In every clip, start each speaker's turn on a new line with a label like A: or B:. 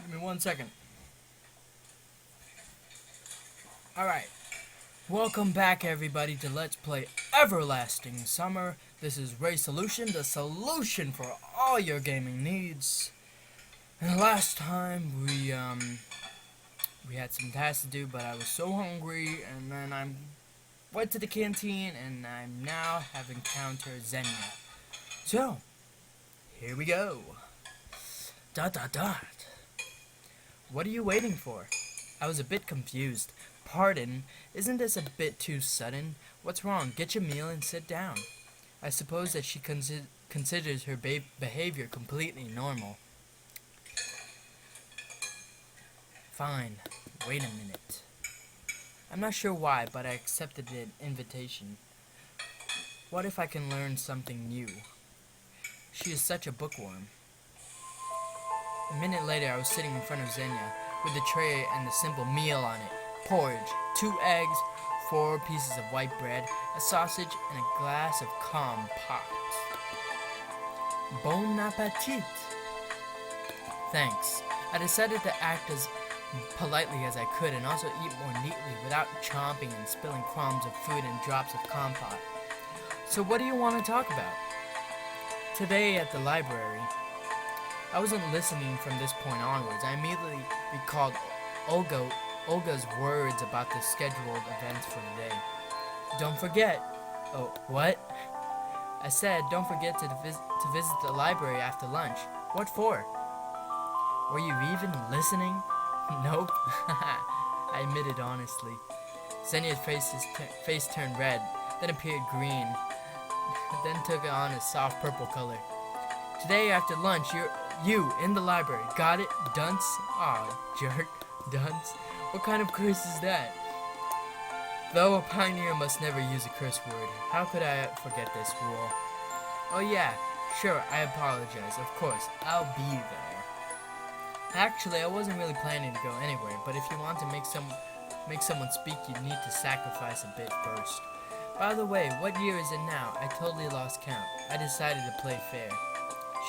A: Give me 1 second. Alright. Welcome back, everybody, to Let's Play Everlasting Summer. This is Ray Solution, the solution for all your gaming needs. And last time, we had some tasks to do, but I was so hungry, and then I went to the canteen, and I now have encountered Xenia. So, here we go. Dot dot dot. What are you waiting for? I was a bit confused. Pardon, isn't this a bit too sudden? What's wrong? Get your meal and sit down. I suppose that she considers her behavior completely normal. Fine. Wait a minute. I'm not sure why, but I accepted the invitation. What if I can learn something new? She is such a bookworm. A minute later, I was sitting in front of Xenia with the tray and the simple meal on it. Porridge, 2 eggs, 4 pieces of white bread, a sausage, and a glass of compote. Bon appetit! Thanks. I decided to act as politely as I could and also eat more neatly without chomping and spilling crumbs of food and drops of compote. So what do you want to talk about? Today at the library, I wasn't listening from this point onwards. I immediately recalled Olga's words about the scheduled events for today. Don't forget. Oh, what? I said, don't forget to visit the library after lunch. What for? Were you even listening? Nope. I admitted honestly. Xenia's face turned red, then appeared green, then took on a soft purple color. Today after lunch, you in the library. Got it? Dunce? Aw, jerk. Dunce? What kind of curse is that? Though a pioneer must never use a curse word, how could I forget this rule? Oh yeah, sure, I apologize. Of course, I'll be there. Actually, I wasn't really planning to go anywhere, but if you want to make someone speak, you need to sacrifice a bit first. By the way, what year is it now? I totally lost count. I decided to play fair.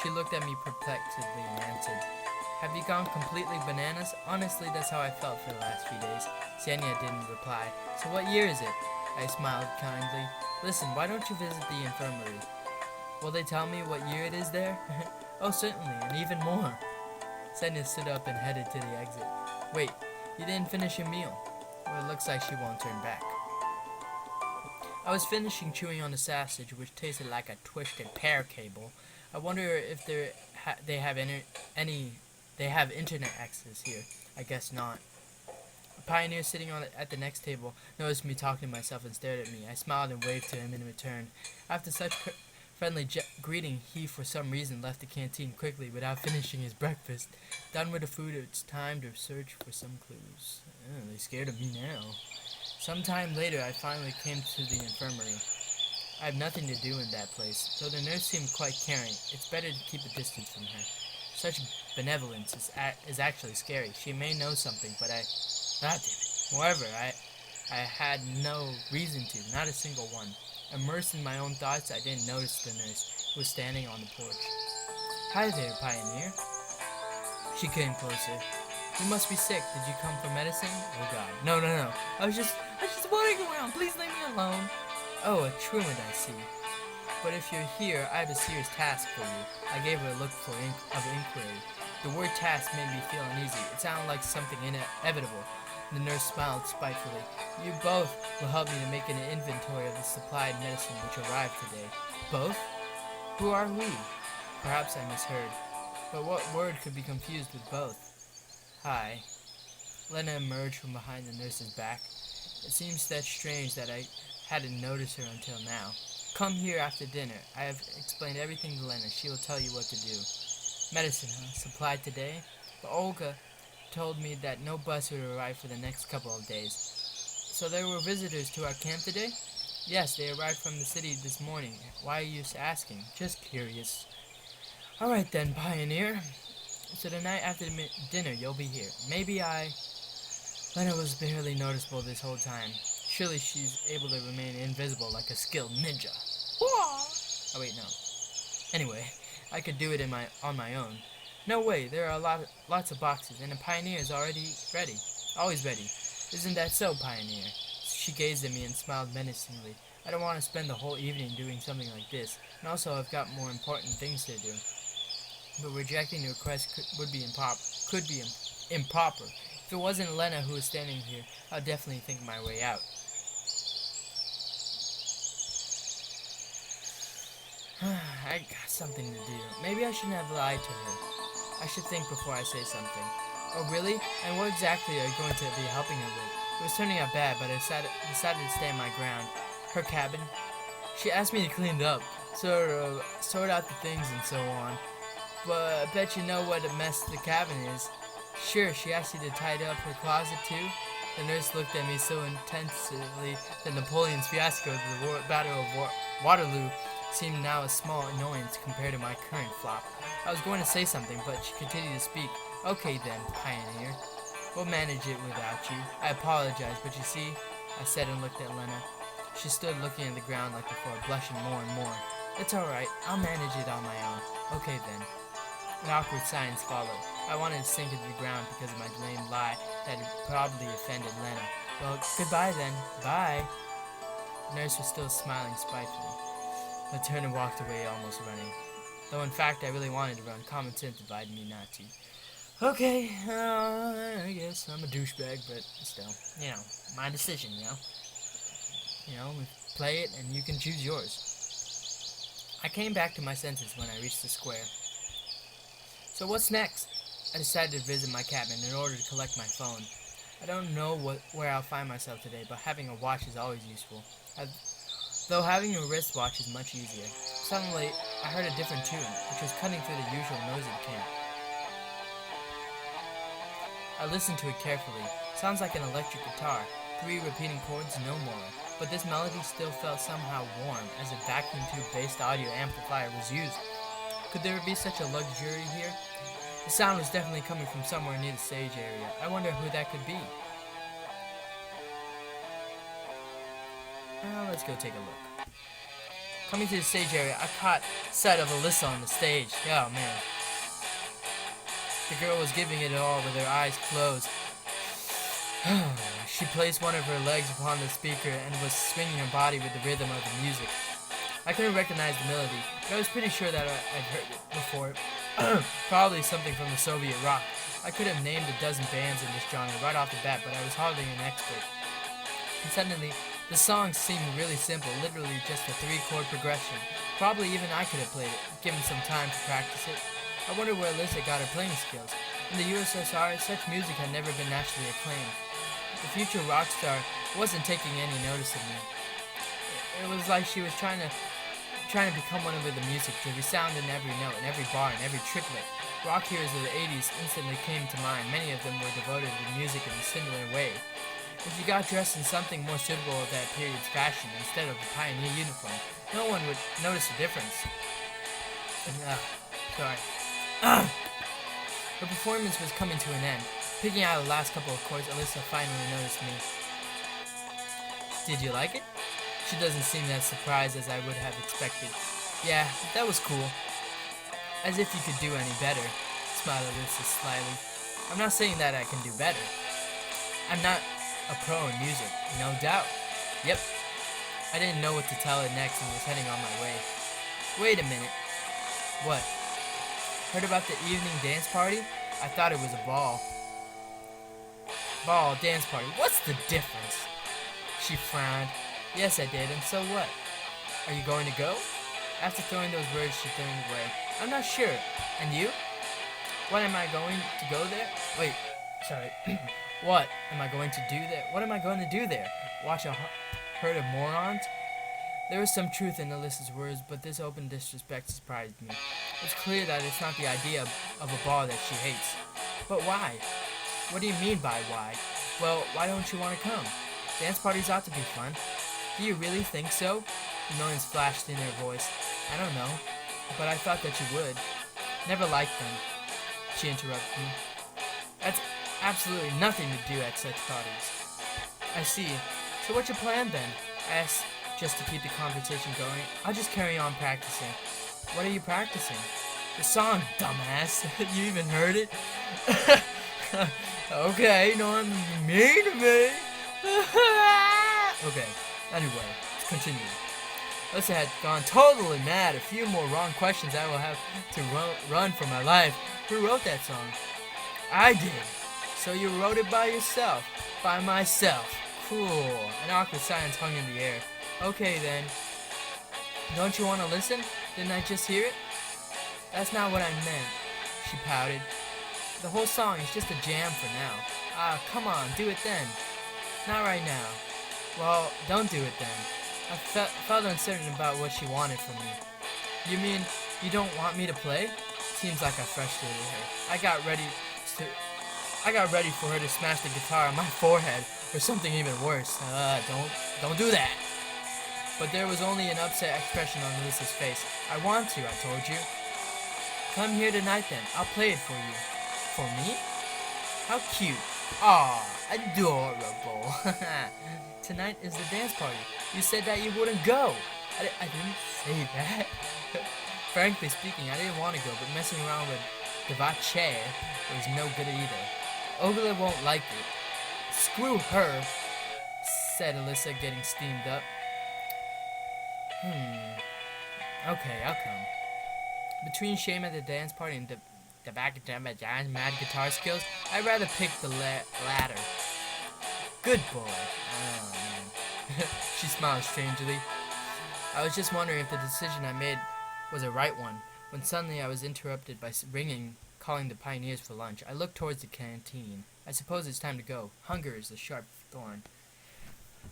A: She looked at me perplexedly and answered, Have you gone completely bananas? Honestly, that's how I felt for the last few days. Xenia didn't reply. So what year is it? I smiled kindly. Listen, why don't you visit the infirmary? Will they tell me what year it is there? Oh, certainly, and even more. Xenia stood up and headed to the exit. Wait, you didn't finish your meal. Well, it looks like she won't turn back. I was finishing chewing on the sausage, which tasted like a twisted pear cable. I wonder if they have internet access here. I guess not. A pioneer sitting at the next table noticed me talking to myself and stared at me. I smiled and waved to him in return. After such friendly greeting, he for some reason left the canteen quickly without finishing his breakfast. Done with the food, it's time to search for some clues. Oh, they're scared of me now. Sometime later, I finally came to the infirmary. I have nothing to do in that place, so the nurse seemed quite caring. It's better to keep a distance from her. Such benevolence is actually scary. She may know something, but damn it. Moreover, I had no reason to, not a single one. Immersed in my own thoughts, I didn't notice the nurse, who was standing on the porch. Hi there, Pioneer. She came closer. You must be sick. Did you come for medicine? Oh God. No. I was just wandering around. Please leave me alone. Oh, a truant, I see. But if you're here, I have a serious task for you. I gave her a look of inquiry. The word task made me feel uneasy. It sounded like something inevitable. The nurse smiled spitefully. You both will help me to make an inventory of the supplied medicine which arrived today. Both? Who are we? Perhaps I misheard. But what word could be confused with both? Hi. Lena emerged from behind the nurse's back. It seems that strange that I hadn't noticed her until now. Come here after dinner. I have explained everything to Lena. She will tell you what to do. Medicine, huh? Supplied today? But Olga told me that no bus would arrive for the next couple of days. So there were visitors to our camp today? Yes, they arrived from the city this morning. Why are you asking? Just curious. Alright then, Pioneer. So the night after dinner, you'll be here. Lena was barely noticeable this whole time. Surely she's able to remain invisible like a skilled ninja. Oh wait, no. Anyway, I could do it on my own. No way, there are lots of boxes, and a pioneer is already ready. Always ready. Isn't that so, Pioneer? She gazed at me and smiled menacingly. I don't want to spend the whole evening doing something like this, and also I've got more important things to do. But rejecting the request could be improper. If it wasn't Lena who was standing here, I'd definitely think my way out. I got something to do. Maybe I shouldn't have lied to her. I should think before I say something. Oh, really? And what exactly are you going to be helping her with? It was turning out bad, but I decided to stand my ground. Her cabin. She asked me to clean it up, sort out the things and so on. But I bet you know what a mess the cabin is. Sure, she asked you to tidy up her closet too? The nurse looked at me so intensely that Napoleon's fiasco at the Battle of Waterloo seemed now a small annoyance compared to my current flop. I was going to say something, but she continued to speak. Okay then, Pioneer. We'll manage it without you. I apologize, but you see, I said and looked at Lena. She stood looking at the ground like before, blushing more and more. It's alright, I'll manage it on my own. Okay then. An awkward silence followed. I wanted to sink into the ground because of my lame lie that had probably offended Lena. Well, goodbye then. Bye. The nurse was still smiling spitefully. I turned and walked away, almost running. Though in fact I really wanted to run, common sense advised me not to. Okay, I guess I'm a douchebag, but still, my decision, we play it and you can choose yours. I came back to my senses when I reached the square. So what's next? I decided to visit my cabin in order to collect my phone. I don't know where I'll find myself today, but having a watch is always useful. Though having a wristwatch is much easier. Suddenly, I heard a different tune, which was cutting through the usual noise of the camp. I listened to it carefully. Sounds like an electric guitar. 3 repeating chords, no more. But this melody still felt somehow warm, as a vacuum tube-based audio amplifier was used. Could there be such a luxury here? The sound was definitely coming from somewhere near the stage area. I wonder who that could be. Well, let's go take a look. Coming to the stage area, I caught sight of Alyssa on the stage. Oh man. The girl was giving it all with her eyes closed. She placed one of her legs upon the speaker and was swinging her body with the rhythm of the music. I couldn't recognize the melody, but I was pretty sure that I'd heard it before. Probably something from the Soviet rock. I could have named a dozen bands in this genre right off the bat, but I was hardly an expert. And suddenly, the song seemed really simple, literally just a 3-chord progression. Probably even I could have played it, given some time to practice it. I wonder where Alyssa got her playing skills. In the USSR, such music had never been nationally acclaimed. The future rock star wasn't taking any notice of me. It was like she was trying to become one with the music, to resound in every note, in every bar, in every triplet. Rock heroes of the 80s instantly came to mind. Many of them were devoted to music in a similar way. If you got dressed in something more suitable of that period's fashion instead of the pioneer uniform, no one would notice the difference. Sorry. The performance was coming to an end. Picking out the last couple of chords, Alyssa finally noticed me. Did you like it? She doesn't seem as surprised as I would have expected. Yeah, that was cool. As if you could do any better, smiled Alyssa slyly. I'm not saying that I can do better. I'm not a pro in music, no doubt. Yep. I didn't know what to tell her next and was heading on my way. Wait a minute. What? Heard about the evening dance party? I thought it was a ball. Ball, dance party. What's the difference? She frowned. Yes, I did, and so what? Are you going to go? After throwing those words, she turned away. I'm not sure. And you? What, am I going to go there? Wait, sorry. What am I going to do there? What am I going to do there? Watch a herd of morons? There was some truth in Alyssa's words, but this open disrespect surprised me. It's clear that it's not the idea of a ball that she hates. But why? What do you mean by why? Well, why don't you want to come? Dance parties ought to be fun. Do you really think so? Millions flashed in her voice. I don't know, but I thought that you would. Never liked them. She interrupted me. That's absolutely nothing to do at such parties. I see. So what's your plan then? I asked, just to keep the conversation going. I'll just carry on practicing. What are you practicing? The song, dumbass. You even heard it? Okay, no one mean to me. Okay, anyway, let's continue. Alyssa had gone totally mad. A few more wrong questions I will have to run for my life. Who wrote that song? I did. So you wrote it by yourself? By myself. Cool. An awkward silence hung in the air. Okay then. Don't you want to listen? Didn't I just hear it? That's not what I meant, she pouted. The whole song is just a jam for now. Ah, come on, do it then. Not right now. Well, don't do it then. I felt uncertain about what she wanted from me. You mean you don't want me to play? Seems like I frustrated her. I got ready for her to smash the guitar on my forehead, or something even worse. Don't do that. But there was only an upset expression on Alyssa's face. I want to, I told you. Come here tonight then. I'll play it for you. For me? How cute. Aw, adorable. Tonight is the dance party. You said that you wouldn't go. I didn't say that. Frankly speaking, I didn't want to go, but messing around with Devache was no good either. Ogla won't like it. Screw her, said Alyssa, getting steamed up. Okay, I'll come. Between shame at the dance party and the back of mad guitar skills, I'd rather pick the latter. Good boy. Oh, man. She smiled strangely. I was just wondering if the decision I made was a right one, when suddenly I was interrupted by ringing, calling the pioneers for lunch. I looked towards the canteen. I suppose it's time to go. Hunger is a sharp thorn.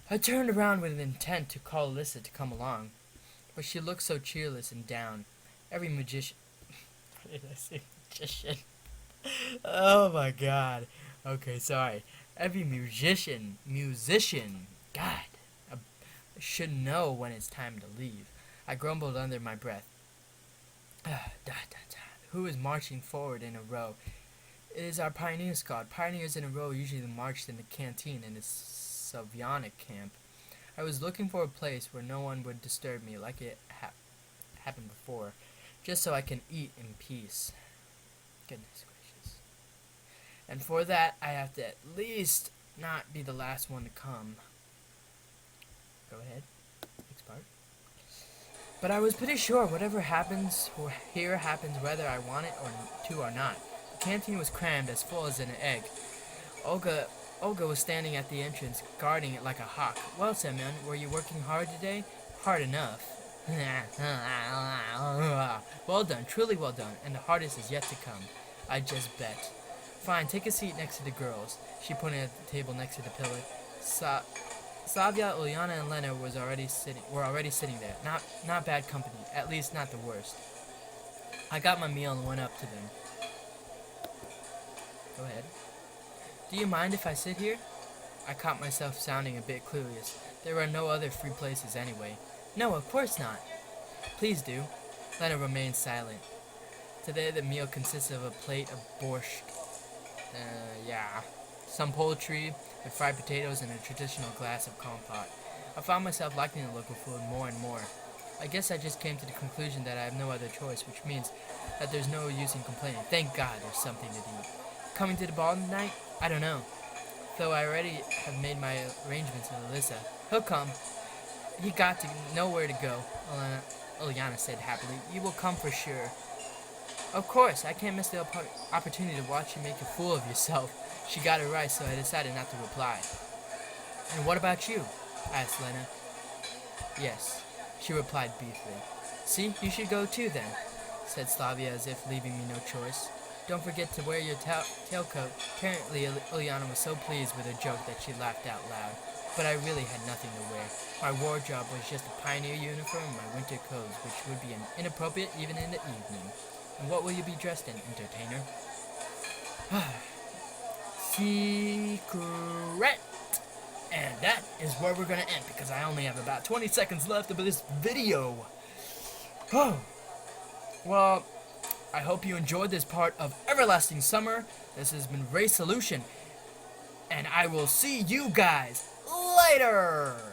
A: I turned around with an intent to call Alyssa to come along, but she looked so cheerless and down. Every magician... What did I say? Magician? Oh my god. Okay, sorry. Every musician, God, I should know when it's time to leave. I grumbled under my breath. Who is marching forward in a row? It is our pioneer squad. Pioneers in a row usually marched in the canteen in the Sovionic camp. I was looking for a place where no one would disturb me like it happened before, just so I can eat in peace. Goodness gracious. And for that, I have to at least not be the last one to come. Go ahead. Next part. But I was pretty sure whatever happens here happens whether I want it or not. The canteen was crammed as full as an egg. Olga was standing at the entrance, guarding it like a hawk. Well, Semyon, were you working hard today? Hard enough. Well done, truly well done, and the hardest is yet to come. I just bet. Fine, take a seat next to the girls. She pointed at the table next to the pillar. Slavia, Uliana, and Lena were already sitting there. Not bad company, at least not the worst. I got my meal and went up to them. Go ahead. Do you mind if I sit here? I caught myself sounding a bit clueless. There were no other free places anyway. No, of course not. Please do. Lena remained silent. Today the meal consisted of a plate of borscht. Some poultry with fried potatoes and a traditional glass of compote. I found myself liking the local food more and more. I guess I just came to the conclusion that I have no other choice, which means that there's no use in complaining. Thank God there's something to eat. Coming to the ball tonight? I don't know. Though I already have made my arrangements with Alyssa. He'll come. He got to know where to go, Ilyana said happily. You will come for sure. Of course, I can't miss the opportunity to watch you make a fool of yourself. She got it right, so I decided not to reply. And what about you? Asked Lena. Yes, she replied briefly. See, you should go too then, said Slavia as if leaving me no choice. Don't forget to wear your tailcoat. Apparently, Ilyana was so pleased with her joke that she laughed out loud. But I really had nothing to wear. My wardrobe was just a pioneer uniform and my winter clothes, which would be inappropriate even in the evening. And what will you be dressed in, entertainer? Secret! And that is where we're gonna end, because I only have about 20 seconds left of this video. Oh. Well, I hope you enjoyed this part of Everlasting Summer. This has been Ray Solution. And I will see you guys later!